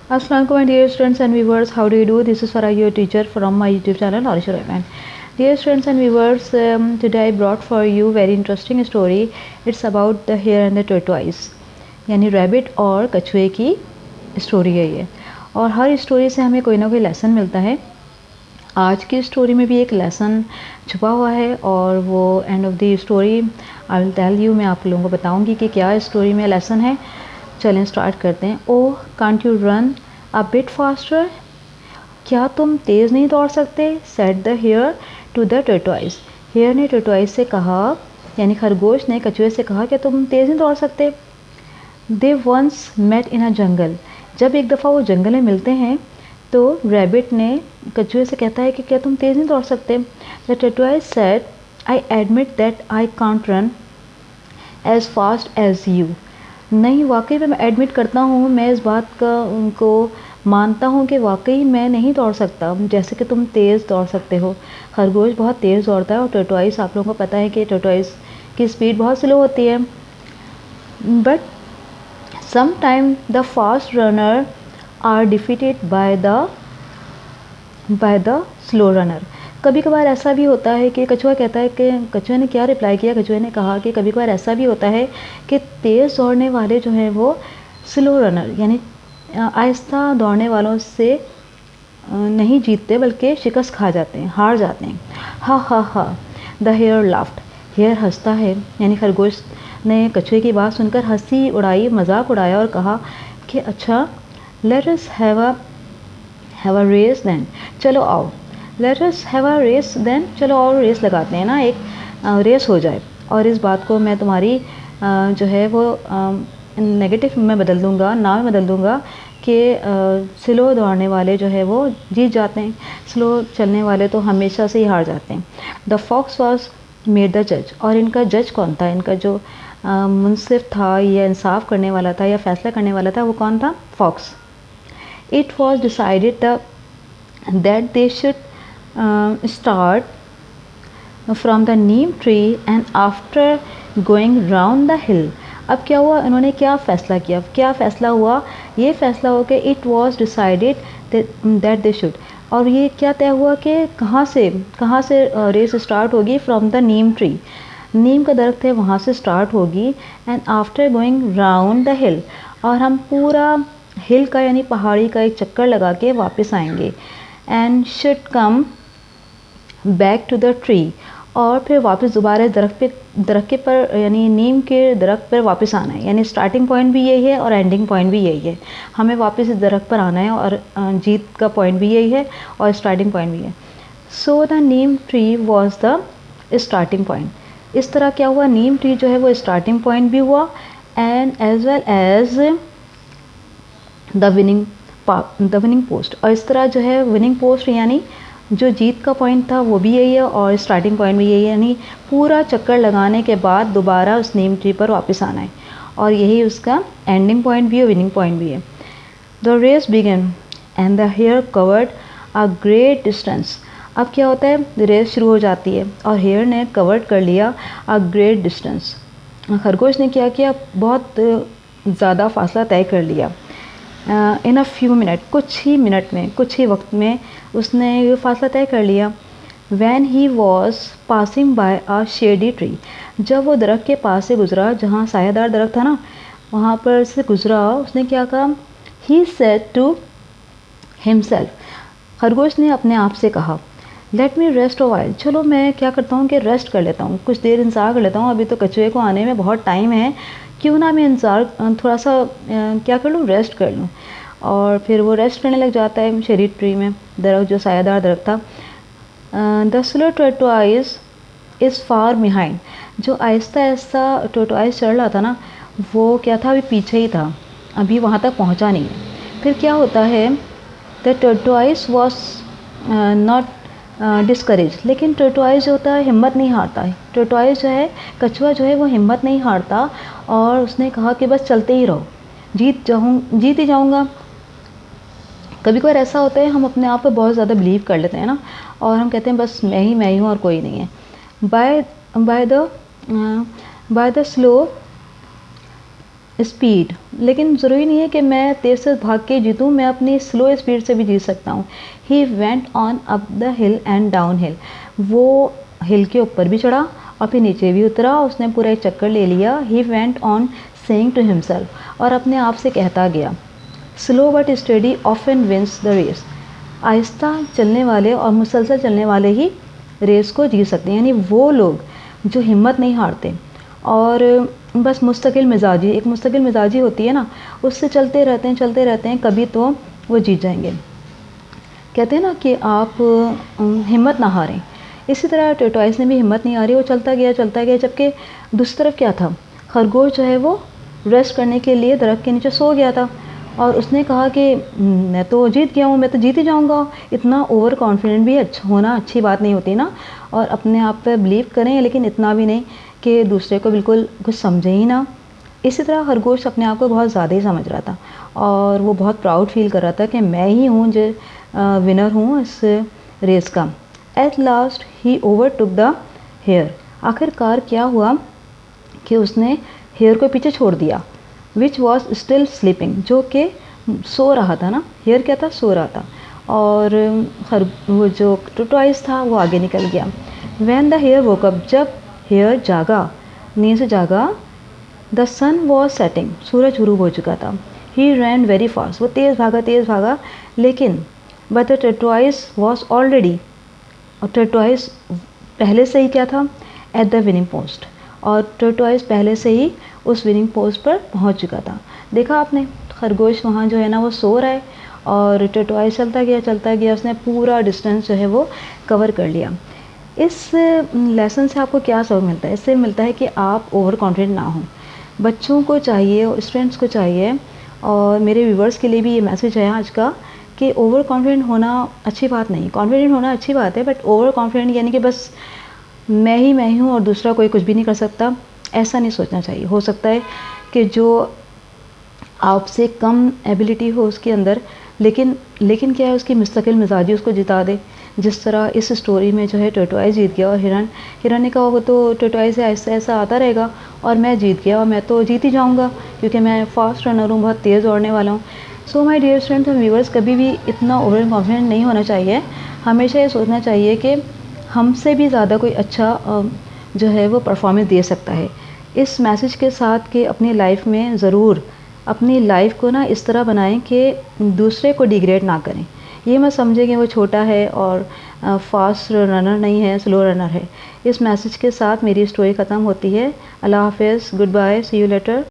Assalamualaikum my dear students and viewers, how do you do? This is Farah, your teacher from my YouTube channel Knowledge Rahman. Dear students and viewers, today I brought for you very interesting story. It's about the hare and the tortoise, यानी rabbit और कछुए की story है ये, और हर story से हमें कोई ना कोई लेसन मिलता है। आज की स्टोरी में भी एक लेसन छुपा हुआ है और वो end of the story I will tell you, मैं आप लोगों को बताऊंगी कि क्या स्टोरी में लेसन है। चलें स्टार्ट करते हैं। Oh can't you run a bit faster, क्या तुम तेज़ नहीं दौड़ सकते? Said the hare to the tortoise, hare ने टर्टोइस से कहा, यानी खरगोश ने कछुए से कहा कि तुम तेज़ नहीं दौड़ सकते। दे वंस मेट इन अ जंगल, जब एक दफ़ा वो जंगल में मिलते हैं तो रैबिट ने कछुए से कहता है कि क्या तुम तेज़ नहीं दौड़ सकते? The tortoise said I admit that I can't run as fast as you, नहीं वाकई में मैं एडमिट करता हूँ, मैं इस बात का उनको मानता हूँ कि वाकई मैं नहीं दौड़ सकता जैसे कि तुम तेज़ दौड़ सकते हो। खरगोश बहुत तेज़ दौड़ता है और टर्टोइस, आप लोगों को पता है कि टर्टोइस की स्पीड बहुत स्लो होती है। But some time the fast runner are defeated by the slow runner, कभी कभार ऐसा भी होता है कि कछुआ कहता है कि कछुए ने क्या रिप्लाई किया, कछुए ने कहा कि कभी कभार ऐसा भी होता है कि तेज़ दौड़ने वाले जो हैं वो स्लो रनर यानी आहिस्ता दौड़ने वालों से नहीं जीतते बल्कि शिकस्त खा जाते हैं, हार जाते हैं। हा हा हा, द हेयर लाफ्ट, हेयर हंसता है, यानी खरगोश ने कछुए की बात सुनकर हंसी उड़ाई, मजाक उड़ाया और कहा कि अच्छा let us have a race then, चलो आओ, let us have a race then, चलो और रेस लगाते हैं ना, एक रेस हो जाए। और इस बात को मैं तुम्हारी जो है वो नेगेटिव में बदल दूंगा, ना में बदल दूंगा कि स्लो दौड़ने वाले जो है वो जीत जाते हैं, स्लो चलने वाले तो हमेशा से ही हार जाते हैं। The fox was made the जज, और इनका जज कौन था, इनका जो मुंसिफ था या इंसाफ करने वाला था या फैसला करने वाला था, वो कौन था? Fox. It was decided that they should start from the neem tree and after going round the hill। अब क्या हुआ, इन्होंने क्या फ़ैसला किया, क्या फ़ैसला हुआ? ये फ़ैसला हुआ कि it was decided that they should, और ये क्या तय हुआ कि कहाँ से रेस स्टार्ट होगी? फ्रॉम द नीम ट्री, नीम का दरख्त है वहाँ से स्टार्ट होगी। And after going round the हिल, और हम पूरा हिल का यानी पहाड़ी का एक चक्कर लगा के वापस आएंगे। And should come back to the tree, और फिर वापस दोबारा दरख्त के पर यानी नीम के दरख्त पर वापस आना है, यानी स्टार्टिंग पॉइंट भी यही है और एंडिंग पॉइंट भी यही है, हमें वापस इस दरख्त पर आना है और जीत का पॉइंट भी यही है और स्टार्टिंग पॉइंट भी है। So the Neem tree was the starting point. इस तरह क्या हुआ, नीम ट्री जो है वो स्टार्टिंग पॉइंट भी हुआ and as well as the winning post, और इस तरह जो है विनिंग पोस्ट यानी जो जीत का पॉइंट था वो भी यही है और स्टार्टिंग पॉइंट भी यही है, यानी पूरा चक्कर लगाने के बाद दोबारा उस नीम ट्री पर वापस आना है, और यही उसका एंडिंग पॉइंट भी है, विनिंग पॉइंट भी है। The race began and the hare covered a great distance, अब क्या होता है, रेस शुरू हो जाती है और हेयर ने कवर्ड कर लिया अ ग्रेट डिस्टेंस, खरगोश ने क्या किया, बहुत ज़्यादा फासला तय कर लिया। इन अ फ्यू मिनट, कुछ ही मिनट में, कुछ ही वक्त में उसने ये फासला तय कर लिया। When he was passing by a shady tree, जब वो दरख्त के पास से गुजरा, जहाँ सायादार दरख्त था ना, वहाँ पर से गुजरा, उसने क्या कहा, ही सेड टू हिमसेल्फ, खरगोश ने अपने आप से कहा, let me rest a while, चलो मैं क्या करता हूँ कि रेस्ट कर लेता हूँ, कुछ देर इंतज़ार कर लेता हूँ, अभी तो कछुए को आने में बहुत टाइम है, क्यों ना मैं इंतज़ार थोड़ा सा क्या कर लूँ, रेस्ट कर लूँ। और फिर वो रेस्ट करने लग जाता है शेडी ट्री में, दरख्त जो सायादार दरख्त था। The slow tortoise is far behind, जो आहिस्ता आहिस्ता टर्टोइस चढ़ रहा था ना, वो क्या था, अभी पीछे ही था, अभी वहाँ तक पहुँचा नहीं है। फिर क्या होता है, द टर्टोइस वॉज नॉट डिस्करेज, लेकिन टर्टोइस जो होता है हिम्मत नहीं हारता है, टर्टोइस जो है, कछुआ जो है वो हिम्मत नहीं हारता, और उसने कहा कि बस चलते ही रहो, जीत ही जाऊंगा। कभी कभार ऐसा होता है, हम अपने आप पर बहुत ज़्यादा बिलीव कर लेते हैं ना, और हम कहते हैं बस मैं ही हूँ और कोई नहीं है। बाय द स्लो स्पीड, लेकिन ज़रूरी नहीं है कि मैं तेज़ से भाग के जीतूँ, मैं अपनी स्लो स्पीड से भी जीत सकता हूँ। ही went on up the hill and down hill, वो हिल के ऊपर भी चढ़ा और फिर नीचे भी उतरा, उसने पूरा एक चक्कर ले लिया। He went on saying to himself, और अपने आप से कहता गया, slow but steady often wins the race, आहिस्ता चलने वाले और मुसलसल चलने वाले ही रेस को जीत सकते हैं। यानी वो लोग जो हिम्मत नहीं हारते और बस मुस्तकिल मिजाजी, एक मुस्तकिल मिजाजी होती है ना, उससे चलते रहते हैं, कभी तो वो जीत जाएंगे। कहते हैं ना कि आप हिम्मत ना हारें। इसी तरह टॉर्टोइस ने भी हिम्मत नहीं हारी, वो चलता गया, जबकि दूसरी तरफ क्या था, खरगोश जो है वो रेस्ट करने के लिए दरख्त के नीचे सो गया था और उसने कहा कि मैं तो जीत गया हूँ, मैं तो जीत ही जाऊँगा। इतना ओवर कॉन्फिडेंट भी होना अच्छी बात नहीं होती ना, और अपने आप पे बिलीव करें, लेकिन इतना भी नहीं कि दूसरे को बिल्कुल कुछ समझे ही ना। इसी तरह खरगोश अपने आप को बहुत ज़्यादा ही समझ रहा था और वो बहुत प्राउड फील कर रहा था कि मैं ही हूँ जो विनर हूँ इस रेस का। At last he overtook the hare, आखिरकार क्या हुआ कि उसने हेयर को पीछे छोड़ दिया। विच वॉज स्टिल स्लीपिंग, जो कि सो रहा था ना, हेयर क्या था, सो रहा था, और वो जो टॉर्टोइस था वो आगे निकल गया। वैन द हेयर वोकअप, जब हेयर जागा, नींद से जागा, द सन वॉज सेटिंग, सूरज गुरूब हो चुका था। ही रैन वेरी फास्ट, वो तेज़ भागा, लेकिन but the tortoise was already, और टॉर्टोइस पहले से ही क्या था, एट द विनिंग पोस्ट, और टॉर्टोइस पहले से ही उस विनिंग पोस्ट पर पहुंच चुका था। देखा आपने, खरगोश वहाँ जो है ना वो सो रहा है और टॉर्टोइस चलता गया, उसने पूरा डिस्टेंस जो है वो कवर कर लिया। इस लेसन से आपको क्या सबक मिलता है? इससे मिलता है कि आप ओवर कॉन्फिडेंट ना हों। बच्चों को चाहिए, स्टूडेंट्स को चाहिए, और मेरे व्यूवर्स के लिए भी ये मैसेज है आज का, कि ओवर कॉन्फिडेंट होना अच्छी बात नहीं। कॉन्फिडेंट होना अच्छी बात है, बट ओवर कॉन्फिडेंट यानी कि बस मैं ही हूँ और दूसरा कोई कुछ भी नहीं कर सकता, ऐसा नहीं सोचना चाहिए। हो सकता है कि जो आपसे कम एबिलिटी हो उसके अंदर, लेकिन क्या है, उसकी मुस्तकिल मिजाजी उसको जिता दे। जिस तरह इस स्टोरी में जो है टॉर्टोइस जीत गया और हिरन ने कहा वो तो टॉर्टोइस से ऐसा आता रहेगा और मैं जीत गया और मैं तो जीत ही जाऊँगा क्योंकि मैं फास्ट रनर हूँ, बहुत तेज़ दौड़ने वाला हूँ। So my dear students and viewers, कभी भी इतना ओवर कॉन्फिडेंट नहीं होना चाहिए। हमेशा ये सोचना चाहिए कि हमसे भी ज़्यादा कोई अच्छा जो है वो परफॉर्मेंस दे सकता है। इस मैसेज के साथ कि अपनी लाइफ में ज़रूर अपनी लाइफ को ना इस तरह बनाएं कि दूसरे को डिग्रेड ना करें। ये मत समझें कि वो छोटा है और फास्ट रनर नहीं है, स्लो रनर है। इस मैसेज के साथ मेरी स्टोरी ख़त्म होती है। अल्लाह हाफ़िज़, good bye, see you letter.